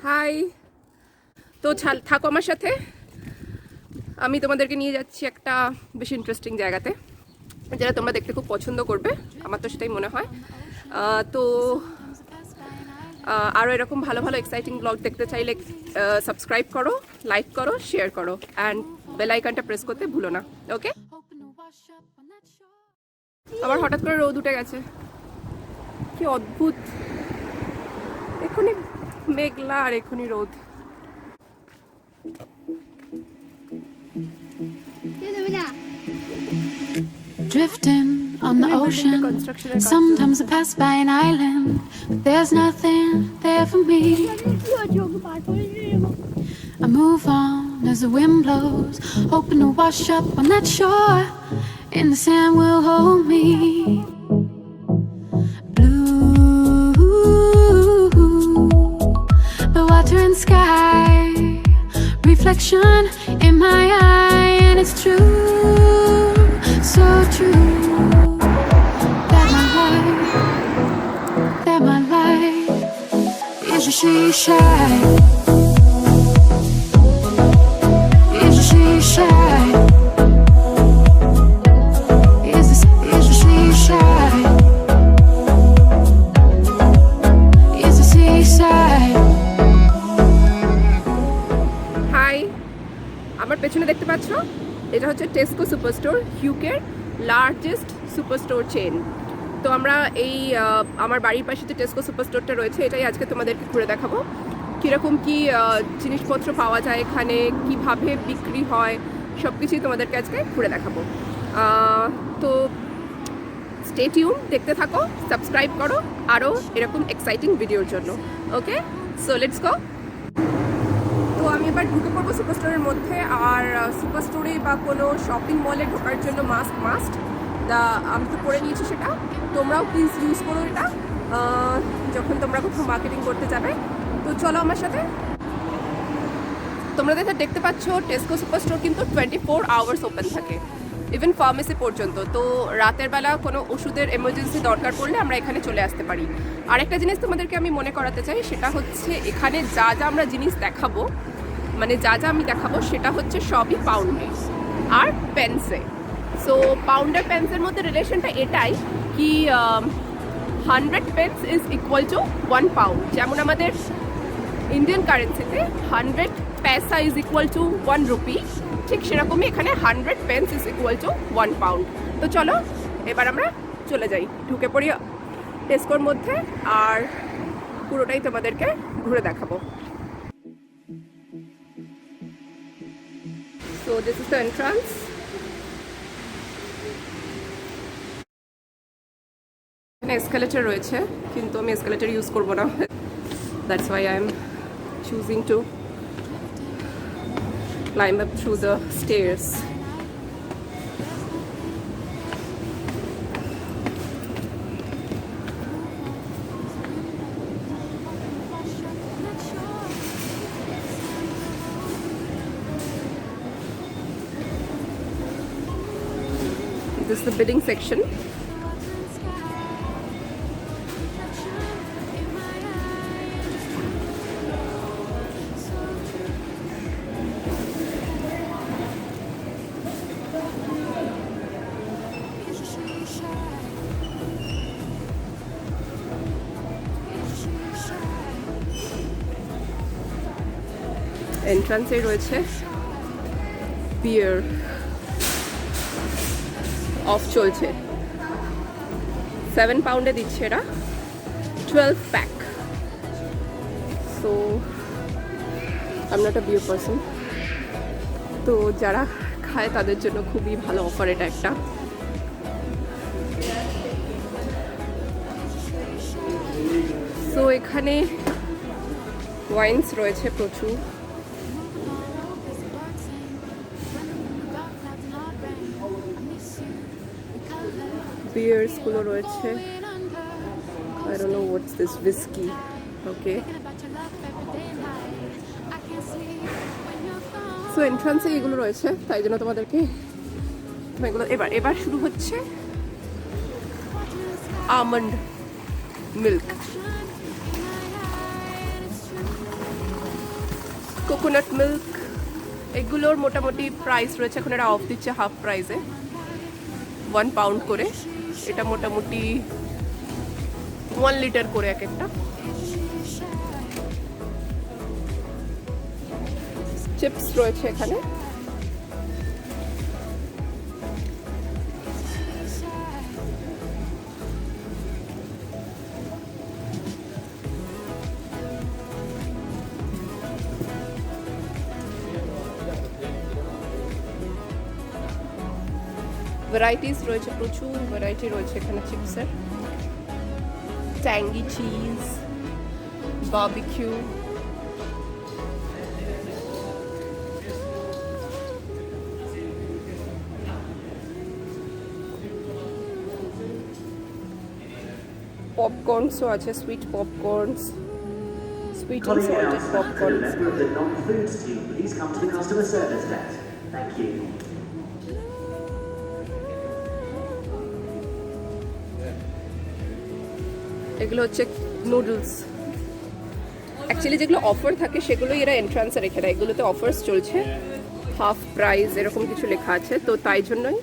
High, তো থাকো আমার সাথে। আমি তোমাদেরকে নিয়ে যাচ্ছি একটা বেশ ইন্টারেস্টিং জায়গাতে, যেটা তোমরা দেখতে খুব পছন্দ করবে, আমার তো সেটাই মনে হয়। তো আরও এরকম ভালো ভালো এক্সাইটিং ব্লগ দেখতে চাইলে সাবস্ক্রাইব করো, লাইক করো, শেয়ার করো, অ্যান্ড বেল আইকনটা প্রেস করতে ভুলো না। ওকে, আবার হঠাৎ করে রোদ উঠে গেছে, কি অদ্ভুত! এখনই মেঘলা আর এখনই রোদ। Drifting on the ocean, and sometimes I pass by an island, but there's nothing there for me. I move on as the wind blows, hoping to wash up on that shore, and the sand will hold me. Blue, the water and sky, reflection in my eye, and it's true, so true, that my life is a seashine, is a seashine, is a seashine, is a seaside. হাই, আমার পেছনে দেখতে পাচ্ছ, এটা হচ্ছে Tesco superstore, ইউকের largest superstore chain. তো আমরা এই আমার বাড়ির পাশে যে টেস্কো সুপারস্টোরটা রয়েছে, এটাই আজকে তোমাদেরকে ঘুরে দেখাবো। কীরকম কি জিনিসপত্র পাওয়া যায় এখানে, কিভাবে বিক্রি হয়, সব কিছুই তোমাদেরকে আজকে ঘুরে দেখাবো। তো স্টে টিউন, দেখতে থাকো, সাবস্ক্রাইব করো আরও এরকম এক্সাইটিং ভিডিওর জন্য। ওকে, সো লেটস গো। তো আমি এবার ঢুকে পড়বো সুপার স্টোরের মধ্যে। আর সুপার স্টোরে বা কোনো শপিং মলে ঢোকার জন্য মাস্ট আমি তো করে নিয়েছি, সেটা তোমরাও প্লিজ ইউজ করো এটা যখন তোমরা কোথাও মার্কেটিং করতে যাবে। তো চলো আমার সাথে। তোমরা দেখতে পাচ্ছ টেস্কো সুপার স্টোর কিন্তু 24 আওয়ার্স ওপেন থাকে, ইভেন ফার্মেসি পর্যন্ত। তো রাতের বেলা কোনো ওষুধের এমার্জেন্সি দরকার পড়লে আমরা এখানে চলে আসতে পারি। আরেকটা জিনিস তোমাদেরকে আমি মনে করাতে চাই, সেটা হচ্ছে এখানে যা যা আমরা জিনিস দেখাবো, মানে যা যা আমি দেখাবো, সেটা হচ্ছে সবই পাউন্ডে আর পেন্সে। সো পাউন্ডের পেন্সের মধ্যে রিলেশনটা এটাই কি 100 pence is equal to 1 pound. যেমন আমাদের ইন্ডিয়ান কারেন্সিতে 100 পয়সা ইজ ইকুয়াল টু 1 রুপি, ঠিক সেরকমই এখানে 100 pence is equal to 1 pound. তো চলো এবার আমরা চলে যাই, ঢুকে পড়ি টেস্কোর মধ্যে, আর পুরোটাই তোমাদেরকে ঘুরে দেখাবো। So this is the entrance. এখানে এসকেলেটর রয়েছে, কিন্তু আমি এসকেলেটর ইউজ করব না। That's why I am choosing to climb up through the stairs. This is the bidding section. এন্ট্রান্সে রয়েছে বিয়ার অফ চলছে, 7 পাউন্ডে দিচ্ছে এরা, 12 pack. So I am not a beer person, তো যারা খায় তাদের জন্য খুবই ভালো অফার এটা একটা। সো এখানে ওয়াইনস রয়েছে প্রচুর, বিয়ার্সগুলো রয়েছে। I don't know what's this, whiskey. Okay. So এন্ট্রান্সে এগুলো রয়েছে, তাই জন্য তোমাদেরকে এগুলো এবার শুরু হচ্ছে আমন্ড মিল্ক। কোকোনাট মিল্ক, এগুলোর মোটামুটি প্রাইস রয়েছে, এখন এটা অফ দিচ্ছে হাফ প্রাইসে, 1 পাউন্ড করে। এটা মোটামুটি 1 লিটার করে এক একটা। চিপস রয়েছে এখানে, ভ্যারাইটিস রয়েছে, প্রচুর ভ্যারাইটি রয়েছে এখানে চিপসের। ট্যাঙ্গি চিজ, বারবিকিউ, পপকর্নসও আছে, sweet popcorns, sweet and salted popcorns. Member of the non-foods team, please come to the customer service desk. Thank you. এগুলো হচ্ছে নুডলস। অ্যাকচুয়ালি যেগুলো অফার থাকে সেগুলোই এরা এন্ট্রান্সে রেখে দেয়, এগুলোতে অফার্স চলছে, হাফ প্রাইস এরকম কিছু লেখা আছে, তো তাই জন্যই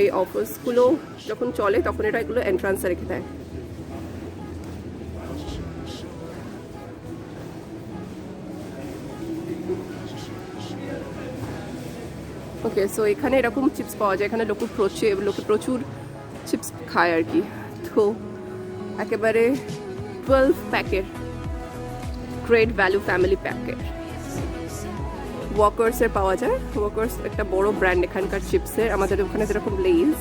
এই অফার্সগুলো যখন চলে তখন এরা এগুলো এন্ট্রান্সে রেখে দেয়। ওকে, সো এখানে এরকম চিপস পাওয়া যায়, এখানে লোকে প্রচুর চিপস খায় আর কি। তো একেবারে 12 প্যাকের গ্রেট ভ্যালু ফ্যামিলি প্যাকের ওয়াকার্সের পাওয়া যায়। ওয়াকার্স একটা বড় ব্র্যান্ড এখানকার চিপসের, আমাদের ওখানে যেরকম লেইজ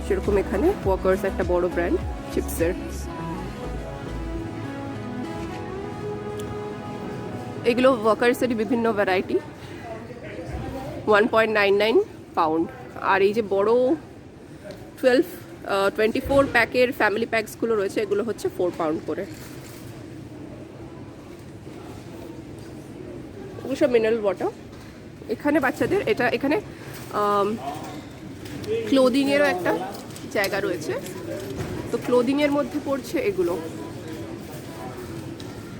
সেরকম এখানে ওয়াকার্স একটা বড় ব্র্যান্ড চিপসের। এগুলো ওয়াকার্সেরই বিভিন্ন ভ্যারাইটি, 1.99 পাউন্ড। আর এই যে বড় 24 প্যাকের ফ্যামিলি প্যাকসগুলো রয়েছে, এগুলো হচ্ছে 4 পাউন্ড করে। ওগুলো সব মিনারেল ওয়াটার। এখানে বাচ্চাদের এখানে ক্লোদিংয়েরও একটা জায়গা রয়েছে, তো ক্লোদিংয়ের মধ্যে পড়ছে এগুলো।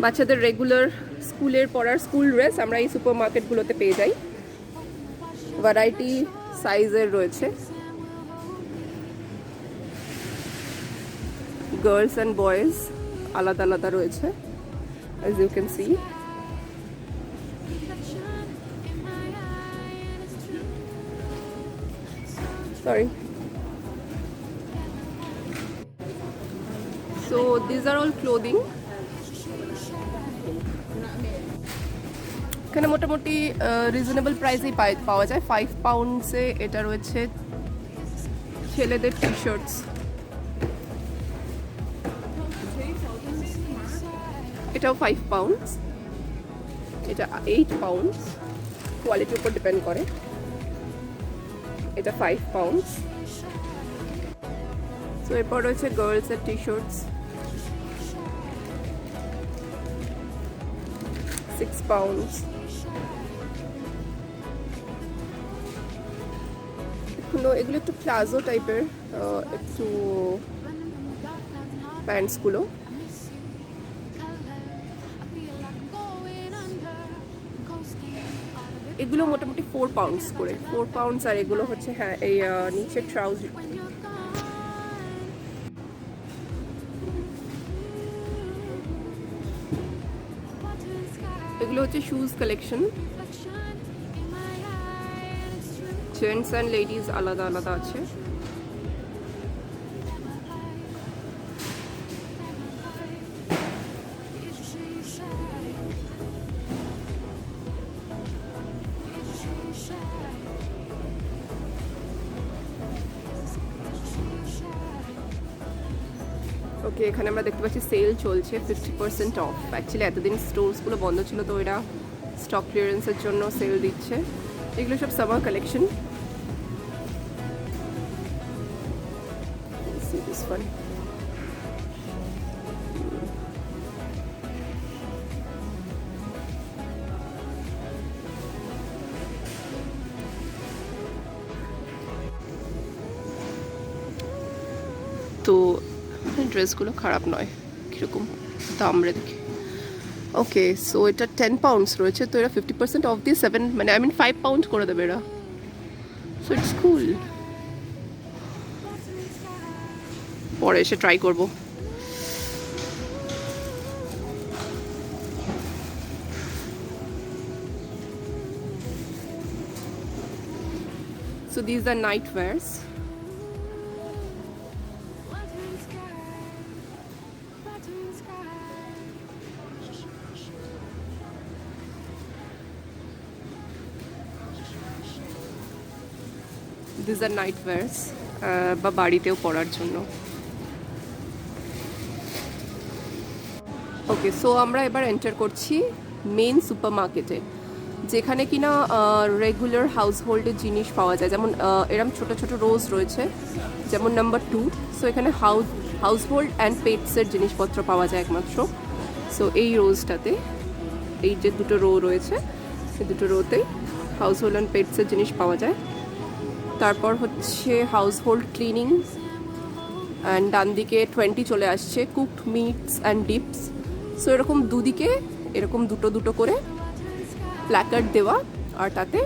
বাচ্চাদের রেগুলার স্কুলের পড়ার স্কুল ড্রেস আমরা এই সুপার মার্কেটগুলোতে পেয়ে যাই, ভ্যারাইটি সাইজের রয়েছে। গার্লস অ্যান্ড বয়েজ আলাদা আলাদা রয়েছে, as you can see. Sorry. So these are all clothing. এখানে মোটামুটি রিজনেবল প্রাইসেই পাওয়া যায়। 5 পাউন্ডসে এটা রয়েছে ছেলেদের টি শার্টস, এটাও 5 পাউন্ডস, এটা 8 পাউন্ডস, কোয়ালিটির উপর ডিপেন্ড করে। এটা 5 পাউন্ডস। সো এরপর রয়েছে গার্লসের টি শার্টস, 6 পাউন্ডস। এগুলো একটু প্লাজো টাইপের, একটু প্যান্টসগুলো। এগুলো মোটামুটি 4 পাউন্ডস করে, 4 পাউন্ডস। আর এগুলো হচ্ছে হ্যাঁ এই নিচের ট্রাউজার, এগুলো হচ্ছে shoes collection, gents and ladies আলাদা আলাদা আছে। ওকে, এখানে আমরা দেখতে পাচ্ছি সেল চলছে 50% অফ। অ্যাকচুয়ালি এতদিন স্টোরসগুলো বন্ধ ছিল, তো এরা স্টক ক্লিয়ারেন্সের জন্য সেল দিচ্ছে। এগুলো সব সামার কালেকশন। তো ড্রেসগুলো খারাপ নয়, কীরকম দাম রে দেখি। ওকে, সো এটা 10 পাউন্ডস রয়েছে, তো এরা 50% অফ দিয়ে 7 মানে আই মিন 5 পাউন্ড করে দেবে এরা, সো ইটস কুল। পরে এসে ট্রাই করবো। So these are night wears. These are night wears বা বাড়িতেও পরার জন্য। ওকে, সো আমরা এবার এন্টার করছি মেন সুপার মার্কেটে, যেখানে কিনা রেগুলার হাউস হোল্ডের জিনিস পাওয়া যায়, যেমন এরম ছোট ছোট রোজ রয়েছে, যেমন নাম্বার 2। সো এখানে হাউস হোল্ড অ্যান্ড পেটসের জিনিসপত্র পাওয়া যায় একমাত্র। সো এই রোজটাতে এই যে দুটো রো রয়েছে, এই দুটো রোতে হাউস হোল্ড অ্যান্ড পেটসের জিনিস পাওয়া যায়। তারপর হচ্ছে হাউস হোল্ড ক্লিনিং, অ্যান্ড ডান দিকে 20 চলে আসছে cooked meets and dips. So এরকম দুদিকে এরকম দুটো দুটো করে প্ল্যাকার্ড দেওয়া, আর তাতে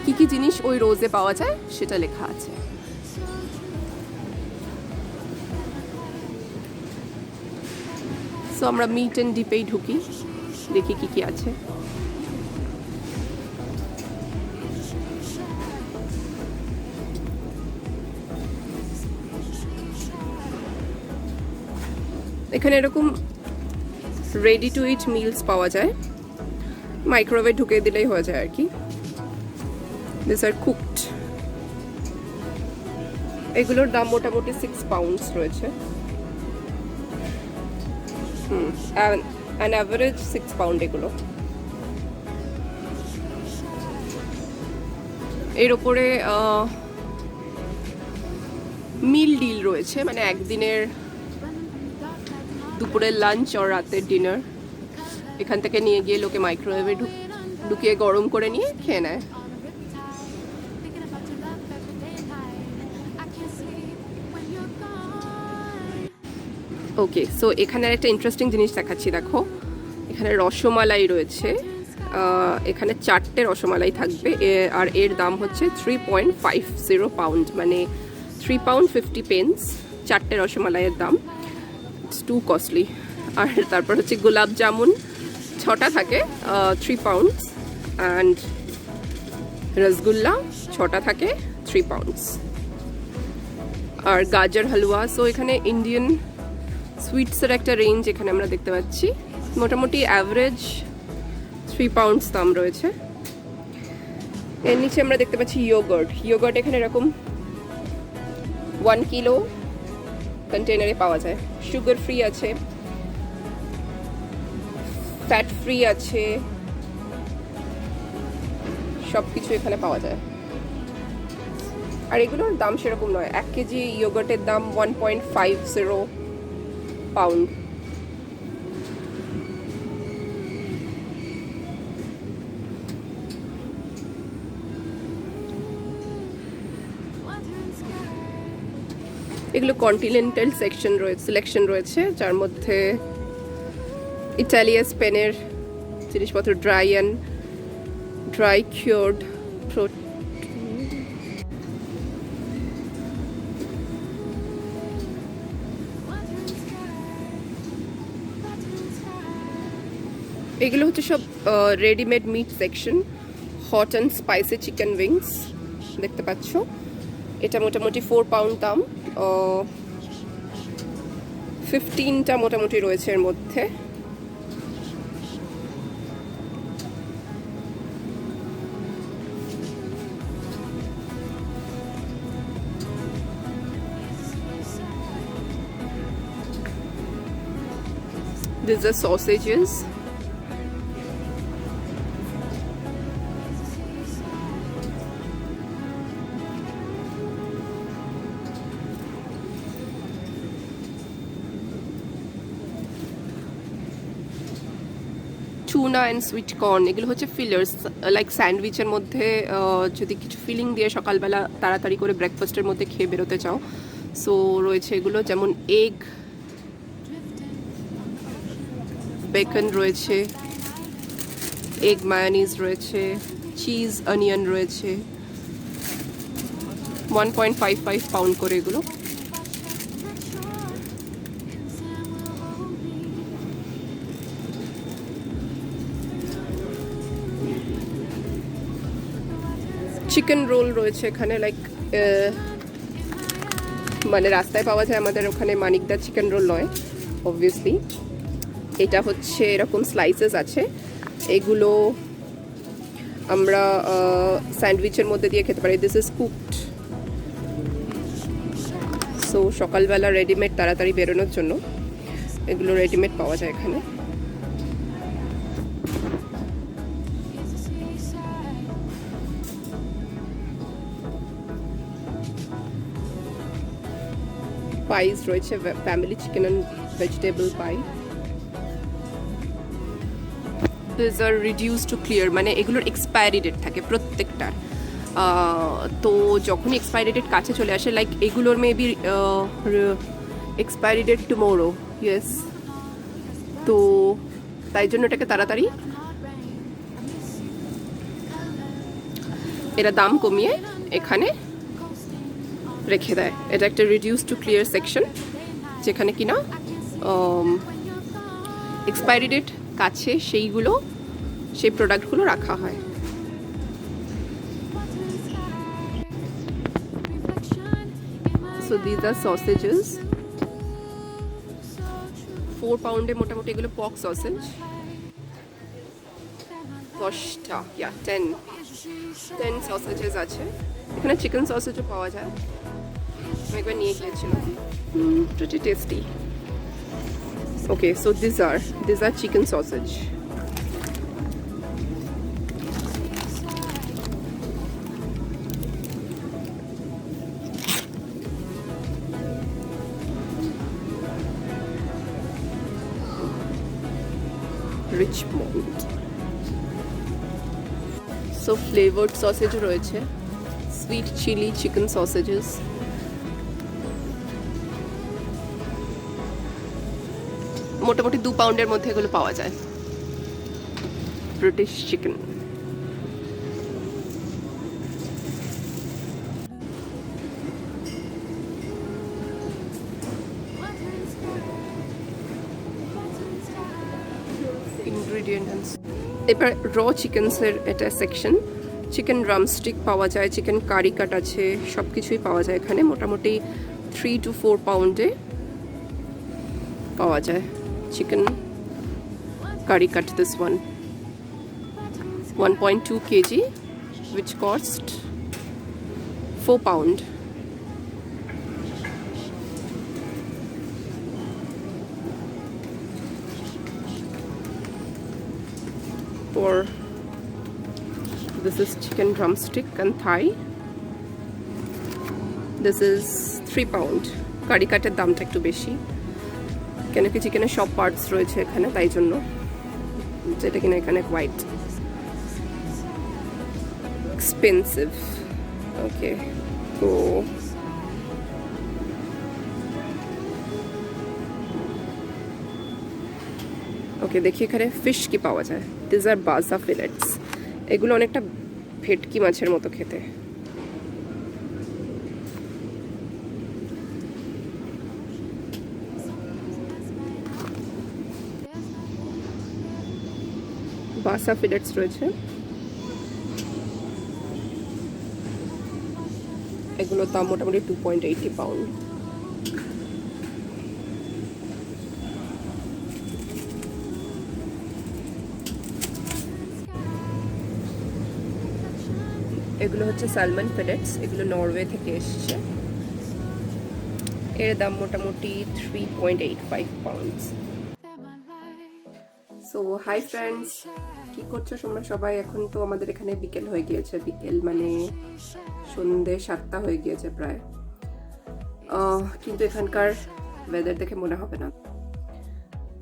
কি কি জিনিস ওই রোজে পাওয়া যায় সেটা লেখা আছে। সো আমরা মিট অ্যান্ড ডিপেই ঢুকি, দেখি কি কি আছে। এখানে এরকম রেডি টু ইট মিলস পাওয়া যায়, মাইক্রোওয়েভে ঢুকিয়ে দিলেই হয়ে যায় আর কি। This are cooked. এগুলোর দাম মোটামুটি 6 পাউন্ডস রয়েছে, অ্যান অ্যাভারেজ 6 পাউন্ড এগুলো। এর ওপরে মিল ডিল রয়েছে, মানে একদিনের দুপুরের লাঞ্চ আর রাতের ডিনার এখান থেকে নিয়ে গিয়ে লোকে মাইক্রোওয়েভে ঢুকিয়ে গরম করে নিয়ে খেয়ে নেয়। ওকে, সো এখানে একটা ইন্টারেস্টিং জিনিস দেখাচ্ছি, দেখো এখানে রসমালাই রয়েছে। এখানে 4টে রসমালাই থাকবে, আর এর দাম হচ্ছে 3.50 পাউন্ড, মানে 3 পাউন্ড 50 পেন্স 4টে রসমালাইয়ের দাম। It's two costly. আর তারপর হচ্ছে গোলাপ জামুন 6টা থাকে, 3 পাউন্ডস, অ্যান্ড রসগোল্লা 6টা থাকে, 3 পাউন্ডস। আর গাজর হালুয়া। সো এখানে ইন্ডিয়ান সুইটসের একটা রেঞ্জ এখানে আমরা দেখতে পাচ্ছি, মোটামুটি অ্যাভারেজ 3 পাউন্ডস দাম রয়েছে। এর নিচে আমরা দেখতে পাচ্ছি ইয়োগার্ট এখানে এরকম 1 কিলো কন্টেনারে পাওয়া যায়। সুগার ফ্রি আছে, ফ্যাট ফ্রি আছে, সব কিছু এখানে পাওয়া যায়। আর এগুলোর দাম সেরকম নয়, 1 কেজি ইয়োগার্টের দাম 1.50 পাউন্ড। এগুলো কন্টিনেন্টাল সিলেকশন রয়েছে, যার মধ্যে ইটালিয়া স্পেনের জিনিসপত্র, ড্রাই কিউরড এগুলো হচ্ছে সব readymade meat section. Hot and spicy chicken wings দেখতে পাচ্ছ, এটা মোটামুটি 4 পাউন্ড দাম। 15টা মোটামুটি রয়েছে এর মধ্যে। These are sausages. Tuna and sweet corn, এগুলো হচ্ছে ফিলার্স, লাইক স্যান্ডউইচের মধ্যে যদি কিছু ফিলিং দিয়ে সকালবেলা তাড়াতাড়ি করে ব্রেকফাস্টের মধ্যে খেয়ে বেরোতে চাও, সো রয়েছে এগুলো, যেমন এগ বেকন রয়েছে, এগ মায়োনিজ রয়েছে, চিজ অনিয়ন রয়েছে, 1.55 পাউন্ড করে এগুলো। চিকেন রোল রয়েছে এখানে, লাইক মানে রাস্তায় পাওয়া যায় আমাদের ওখানে মানিকদা চিকেন রোল নয় অবভিয়াসলি। এটা হচ্ছে এরকম স্লাইসেস আছে, এগুলো আমরা স্যান্ডউইচের মধ্যে দিয়ে খেতে পারি। দিস ইজ কুকড, সো সকালবেলা রেডিমেড তাড়াতাড়ি বেরোনোর জন্য এগুলো রেডিমেড পাওয়া যায় এখানে। পাইস রয়েছে, family chicken and vegetable pie. This are reduce to clear, মানে এগুলোর এক্সপায়ারি ডেট থাকে প্রত্যেকটার। তো যখনই এক্সপায়ারি ডেট কাছে চলে আসে, লাইক এগুলোর maybe expiry date tomorrow, yes, তো তাই জন্য এটাকে তাড়াতাড়ি এরা দাম কমিয়ে এখানে রেখে দেয়। এটা একটা রিডিউস টু ক্লিয়ার সেকশন, যেখানে কিনা এক্সপায়ারি ডেট কাছে সেই প্রোডাক্টগুলো রাখা হয়। সো দিস আর সসেজেস, 4 পাউন্ডে মোটামুটি এগুলো পক সসেজ। 10টা, 10 সসেজেস আছে এখানে। চিকেন সসেজও পাওয়া যায়, আমি একবার নিয়ে গিয়েছিলাম, pretty tasty. Okay, so these are chicken sausage. Richmond. So flavored sausage রয়েছে, sweet chili chicken sausages. মোটামুটি 2 পাউন্ডের মধ্যে এগুলো পাওয়া যায়। British chicken, ingredients. এবার র চিকেনসের এটা সেকশন। চিকেন ড্রামস্টিক পাওয়া যায়, চিকেন কারি কাট আছে, সব কিছুই পাওয়া যায় এখানে। মোটামুটি 3 to 4 পাউন্ডে পাওয়া যায় chicken curry cut. This one 1.2 kg, which cost 4 pound. Or this is chicken drumstick and thigh. This is 3 pound. Curry cut এর দামটা একটু বেশি, কেন কি চিকেনের সব পার্টস রয়েছে এখানে, তাই জন্য, যেটা কিনা এখানে কোয়াইট এক্সপেন্সিভ। ওকে, তো ওকে দেখি এখানে ফিশ কি পাওয়া যায়। দিস আর বাজা ফিলেটস, এগুলো অনেকটা ভেটকি মাছের মতো খেতে। বাসা ফিলেটস রয়েছে, এগুলোর দাম মোটামুটি 2.80 পাউন্ড। এগুলো হচ্ছে সালমন ফিলেটস, এগুলো নরওয়ে থেকে এসছে। এর দাম মোটামুটি 3.85 পাউন্ড। সো হাই ফ্রেন্ডস, কি করছো তোমরা সবাই? এখন তো আমাদের এখানে বিকেল হয়ে গিয়েছে, বিকেল মানে সন্ধ্যে 7টা হয়ে গিয়েছে প্রায়, কিন্তু এখানকার ওয়েদার দেখে মনে হবে না।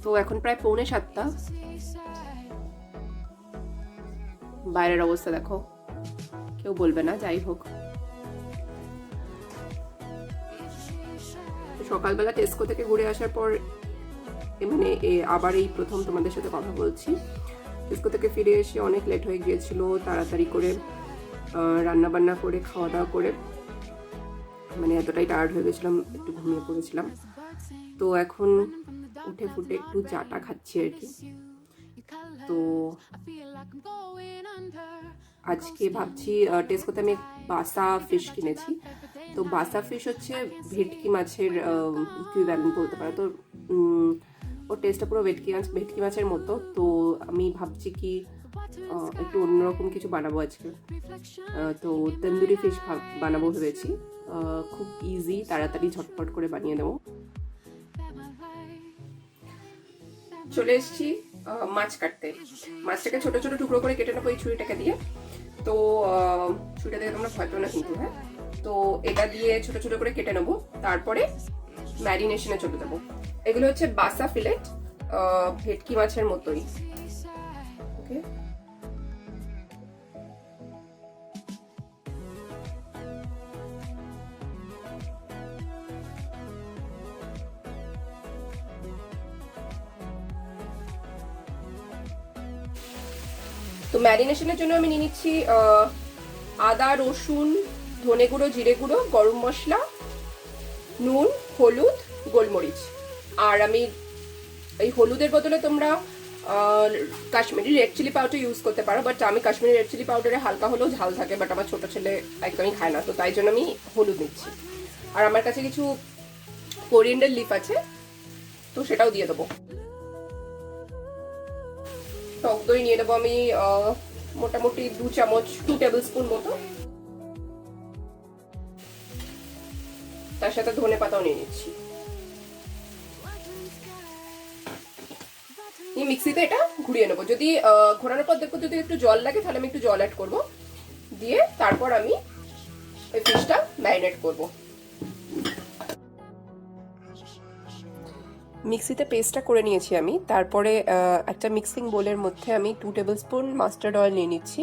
তো এখন প্রায় 6:45, বাইরের অবস্থা দেখো, কেউ বলবে না। যাই হোক, সকালবেলা টেস্কো থেকে ঘুরে আসার পর মানে আবার এই প্রথম তোমাদের সাথে কথা বলছি। টেস্কো থেকে ফিরে এসে অনেক লেট হয়ে গিয়েছিল, তাড়াতাড়ি করে রান্না বান্না করে খাওয়া দাওয়া করে মানে এতটাই টায়ার্ড হয়ে গেছিলাম, একটু ঘুমিয়ে পড়েছিলাম। তো এখন উঠে ফুটে একটু চাটা খাচ্ছি আর কি। তো আজকে ভাবছি টেস্কোতে আমি বাসা ফিশ কিনেছি। তো বাসা ফিশ হচ্ছে ভেটকি মাছের ইকুইভ্যালেন্ট বলতে পারো। তো ওর টেস্টটা পুরো ভেটকি মাছের মতো। তো আমি ভাবছি কি একটু অন্যরকম কিছু বানাবো আজকে। তো তন্দুরি ফিশ বানাবো ভেবেছি। খুব ইজি, তাড়াতাড়ি ঝটপট করে বানিয়ে দেবো। চলে এসেছি মাছ কাটতে। মাছটাকে ছোট ছোট টুকরো করে কেটে নেবো এই ছুরিটাকে দিয়ে। তো ছুরিটা দিয়ে তোমরা ভয় পেও না কিন্তু, হ্যাঁ। তো এটা দিয়ে ছোট ছোট করে কেটে নেবো, তারপরে ম্যারিনেশনে চলে যাবো। এগুলো হচ্ছে বাসা ফিলেট, ভেটকি মাছের মতোই। ওকে, তো ম্যারিনেশনের জন্য আমি নিয়ে নিচ্ছি আদা, রসুন, ধনে গুঁড়ো, জিরে গুঁড়ো, গরম মশলা, নুন, হলুদ, গোলমরিচ। আর আমি এই হলুদের বদলে তোমরা Kashmiri red chilli powder use করতে পারো, বাট আমি কাশ্মীরি রেড চিলি পাউডারে হালকা হলেও ঝাল থাকে, বাট আমার ছোট ছেলে একদমই খায় না, তো তাই জন্য আমি হলুদ নিচ্ছি। আর আমার কাছে কিছু কোরিয়েন্ডার লিফ আছে, তো সেটাও দিয়ে দেবো। টক দই নিয়ে নেবো আমি মোটামুটি 2 টেবিল স্পুন মতো। তার সাথে ধনে পাতাও নিয়ে নিচ্ছি। মিক্সিতে এটা ঘুরিয়ে নেবো। যদি ঘোরানোর পর দেখবো যদি একটু জল লাগে তাহলে আমি একটু জল অ্যাড করবো, দিয়ে তারপর আমি ওই ফিশটা ম্যারিনেট করবো। মিক্সিতে পেস্টটা করে নিয়েছি আমি। তারপরে একটা মিক্সিং বোলের মধ্যে আমি 2 টেবিল স্পুন মাস্টার্ড অয়েল নিয়ে নিচ্ছি।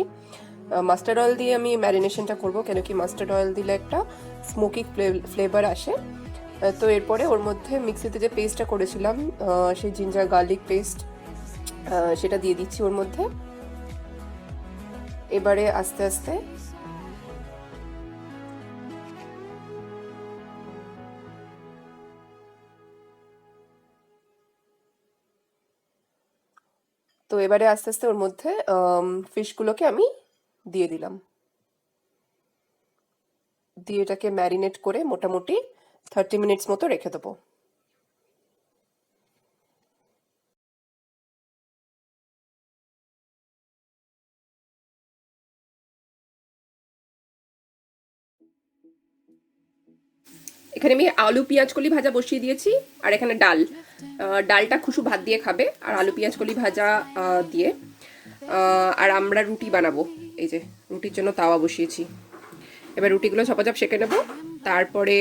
মাস্টার্ড অয়েল দিয়ে আমি ম্যারিনেশনটা করবো, কেন কি মাস্টার্ড অয়েল দিলে একটা স্মোকি ফ্লেভার আসে। তো এরপরে ওর মধ্যে মিক্সিতে যে পেস্টটা করেছিলাম সেই জিঞ্জার গার্লিক পেস্ট, সেটা দিয়ে দিচ্ছি ওর মধ্যে। এবারে আস্তে আস্তে ওর মধ্যে ফিশগুলোকে আমি দিয়ে দিলাম, দিয়ে এটাকে ম্যারিনেট করে মোটামুটি 30 মিনিটস মতো রেখে দেবো। এখানে আমি আলু পেঁয়াজ কলি ভাজা বসিয়ে দিয়েছি, আর এখানে ডালটা খুশু ভাত দিয়ে খাবে, আর আলু পেঁয়াজ কলি ভাজা দিয়ে। আর আমরা রুটি বানাবো, এই যে রুটির জন্য তাওয়া বসিয়েছি। এবার রুটিগুলো ঝপাঝপ সেঁকে নেবো, তারপরে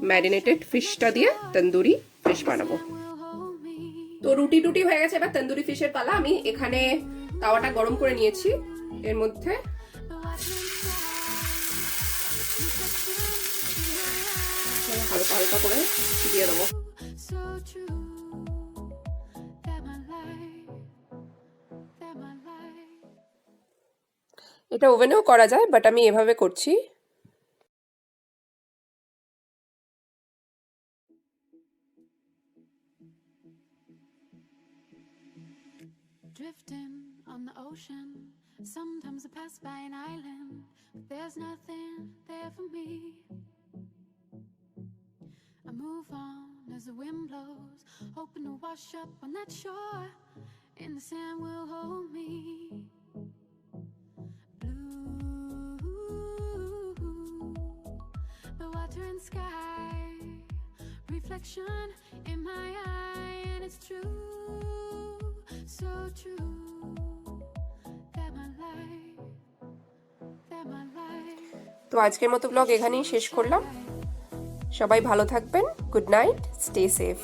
ম্যারিনেটেড ফিশটা দিয়ে তন্দুরি ফিশ বানাবো। তো রুটি হয়ে গেছে, এবার তন্দুরি ফিশের পালা। আমি এখানে তাওয়াটা গরম করে নিয়েছি, এর মধ্যে হালকা হালকা করে দিয়ে দেবো। এটা ওভেনেও করা যায়, বাট আমি এভাবে করছি। Drifting on the ocean, sometimes I pass by an island, but there's nothing there for me. I move on as the wind blows, hoping to wash up on that shore, and the sand will hold me. And sky, reflection in my eye, and it's true, so true, that my life. তো আজকের মতো blog এখানেই শেষ করলাম। সবাই ভালো থাকবেন, good night, stay safe.